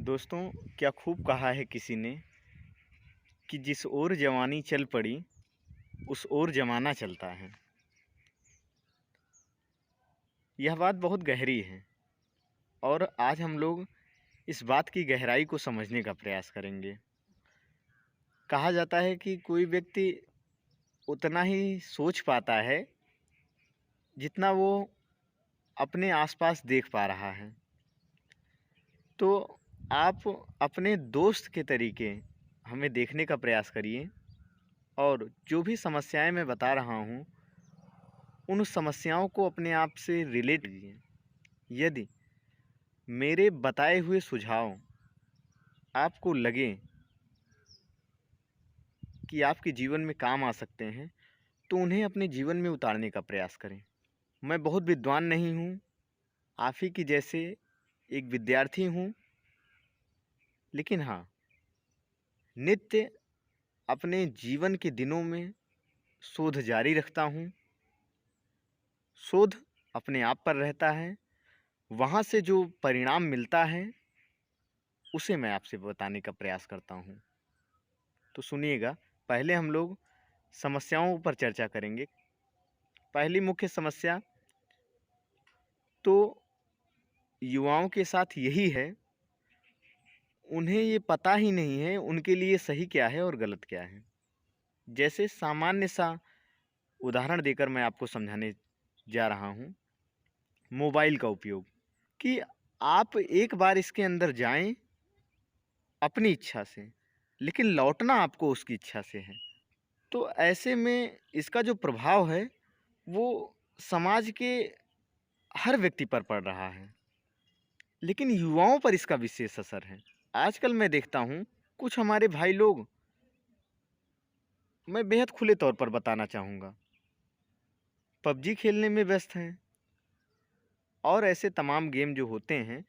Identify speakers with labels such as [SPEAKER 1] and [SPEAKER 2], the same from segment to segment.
[SPEAKER 1] दोस्तों, क्या खूब कहा है किसी ने कि जिस ओर जवानी चल पड़ी उस ओर जमाना चलता है। यह बात बहुत गहरी है और आज हम लोग इस बात की गहराई को समझने का प्रयास करेंगे। कहा जाता है कि कोई व्यक्ति उतना ही सोच पाता है जितना वो अपने आसपास देख पा रहा है। तो आप अपने दोस्त के तरीके हमें देखने का प्रयास करिए और जो भी समस्याएं मैं बता रहा हूँ उन समस्याओं को अपने आप से रिलेट कीजिए। यदि मेरे बताए हुए सुझाव आपको लगे कि आपके जीवन में काम आ सकते हैं तो उन्हें अपने जीवन में उतारने का प्रयास करें। मैं बहुत विद्वान नहीं हूँ, आप ही की जैसे एक विद्यार्थी हूँ, लेकिन हाँ, नित्य अपने जीवन के दिनों में शोध जारी रखता हूँ। शोध अपने आप पर रहता है, वहाँ से जो परिणाम मिलता है उसे मैं आपसे बताने का प्रयास करता हूँ। तो सुनिएगा, पहले हम लोग समस्याओं पर चर्चा करेंगे। पहली मुख्य समस्या तो युवाओं के साथ यही है, उन्हें ये पता ही नहीं है उनके लिए सही क्या है और गलत क्या है। जैसे सामान्य सा उदाहरण देकर मैं आपको समझाने जा रहा हूँ, मोबाइल का उपयोग। कि आप एक बार इसके अंदर जाएं अपनी इच्छा से, लेकिन लौटना आपको उसकी इच्छा से है। तो ऐसे में इसका जो प्रभाव है वो समाज के हर व्यक्ति पर पड़ रहा है, लेकिन युवाओं पर इसका विशेष असर है। आजकल मैं देखता हूँ कुछ हमारे भाई लोग, मैं बेहद खुले तौर पर बताना चाहूँगा, पबजी खेलने में व्यस्त हैं और ऐसे तमाम गेम जो होते हैं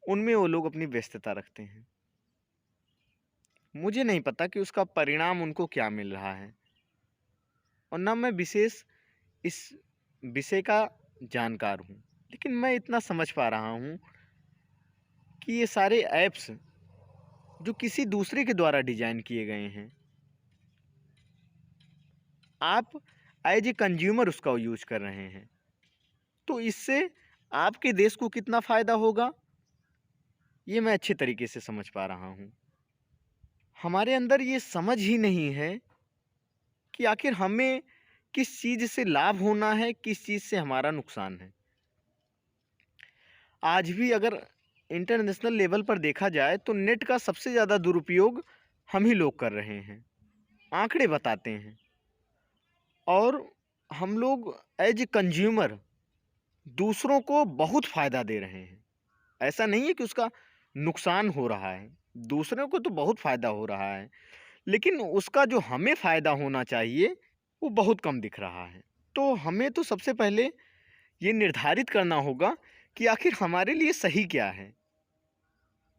[SPEAKER 1] उनमें वो लोग अपनी व्यस्तता रखते हैं। मुझे नहीं पता कि उसका परिणाम उनको क्या मिल रहा है और ना मैं विशेष इस विषय का जानकार हूँ, लेकिन मैं इतना समझ पा रहा हूँ कि ये सारे ऐप्स जो किसी दूसरे के द्वारा डिजाइन किए गए हैं, आप एज ए कंज्यूमर उसका यूज कर रहे हैं। तो इससे आपके देश को कितना फायदा होगा ये मैं अच्छे तरीके से समझ पा रहा हूँ। हमारे अंदर ये समझ ही नहीं है कि आखिर हमें किस चीज़ से लाभ होना है, किस चीज़ से हमारा नुकसान है। आज भी अगर इंटरनेशनल लेवल पर देखा जाए तो नेट का सबसे ज़्यादा दुरुपयोग हम ही लोग कर रहे हैं, आंकड़े बताते हैं। और हम लोग एज ए कंज्यूमर दूसरों को बहुत फ़ायदा दे रहे हैं। ऐसा नहीं है कि उसका नुकसान हो रहा है, दूसरों को तो बहुत फ़ायदा हो रहा है, लेकिन उसका जो हमें फ़ायदा होना चाहिए वो बहुत कम दिख रहा है। तो हमें तो सबसे पहले ये निर्धारित करना होगा कि आखिर हमारे लिए सही क्या है,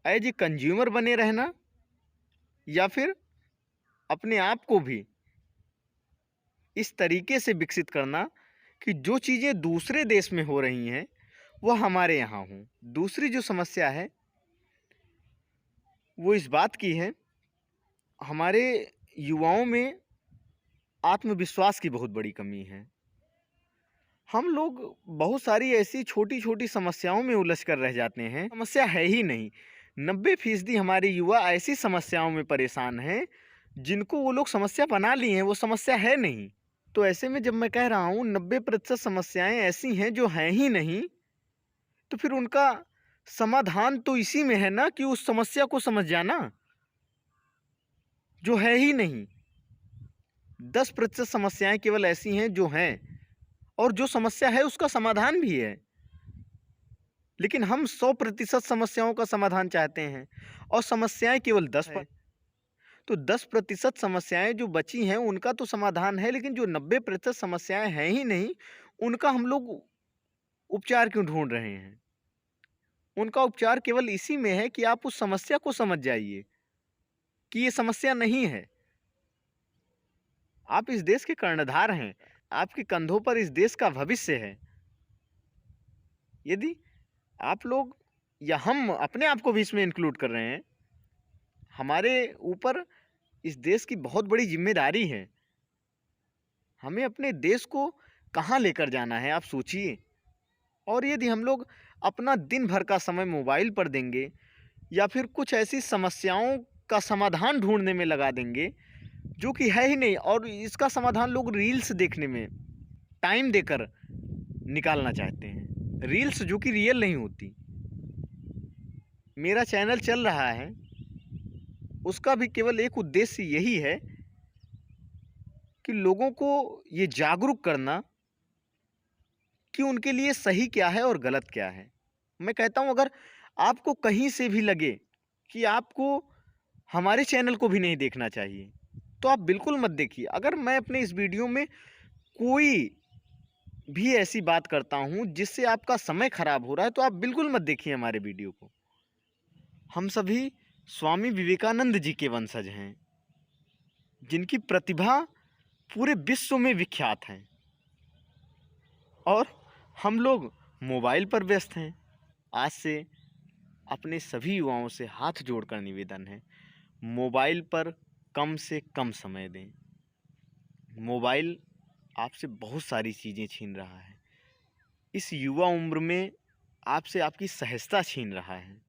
[SPEAKER 1] एज ए कंज्यूमर बने रहना या फिर अपने आप को भी इस तरीके से विकसित करना कि जो चीज़ें दूसरे देश में हो रही हैं वह हमारे यहाँ हों। दूसरी जो समस्या है वो इस बात की है, हमारे युवाओं में आत्मविश्वास की बहुत बड़ी कमी है। हम लोग बहुत सारी ऐसी छोटी छोटी समस्याओं में उलझ कर रह जाते हैं, समस्या है ही नहीं। 90% हमारे युवा ऐसी समस्याओं में परेशान हैं जिनको वो लोग समस्या बना लिए हैं, वो समस्या है नहीं। तो ऐसे में जब मैं कह रहा हूँ 90% समस्याएं ऐसी हैं जो हैं ही नहीं, तो फिर उनका समाधान तो इसी में है ना कि उस समस्या को समझ जाना जो है ही नहीं। 10% समस्याएं केवल ऐसी हैं जो हैं, और जो समस्या है उसका समाधान भी है, लेकिन हम 100% समस्याओं का समाधान चाहते हैं और समस्याएं केवल 10 है। तो 10% समस्याएं जो बची हैं उनका तो समाधान है, लेकिन जो 90% समस्याएं हैं ही नहीं उनका हम लोग उपचार क्यों ढूंढ रहे हैं। उनका उपचार केवल इसी में है कि आप उस समस्या को समझ जाइए कि ये समस्या नहीं है। आप इस देश के कर्णधार हैं, आपके कंधों पर इस देश का भविष्य है। यदि आप लोग या हम अपने आप को भी इसमें इंक्लूड कर रहे हैं, हमारे ऊपर इस देश की बहुत बड़ी जिम्मेदारी है। हमें अपने देश को कहाँ लेकर जाना है, आप सोचिए। और यदि हम लोग अपना दिन भर का समय मोबाइल पर देंगे या फिर कुछ ऐसी समस्याओं का समाधान ढूंढने में लगा देंगे जो कि है ही नहीं, और इसका समाधान लोग रील्स देखने में टाइम देकर निकालना चाहते हैं, रील्स जो कि रियल नहीं होती। मेरा चैनल चल रहा है, उसका भी केवल एक उद्देश्य यही है कि लोगों को ये जागरूक करना कि उनके लिए सही क्या है और गलत क्या है। मैं कहता हूँ, अगर आपको कहीं से भी लगे कि आपको हमारे चैनल को भी नहीं देखना चाहिए, तो आप बिल्कुल मत देखिए। अगर मैं अपने इस वीडियो में कोई भी ऐसी बात करता हूँ जिससे आपका समय खराब हो रहा है, तो आप बिल्कुल मत देखिए हमारे वीडियो को। हम सभी स्वामी विवेकानंद जी के वंशज हैं, जिनकी प्रतिभा पूरे विश्व में विख्यात है, और हम लोग मोबाइल पर व्यस्त हैं। आज से अपने सभी युवाओं से हाथ जोड़कर निवेदन है, मोबाइल पर कम से कम समय दें। मोबाइल आपसे बहुत सारी चीज़ें छीन रहा है। इस युवा उम्र में आपसे आपकी सहजता छीन रहा है।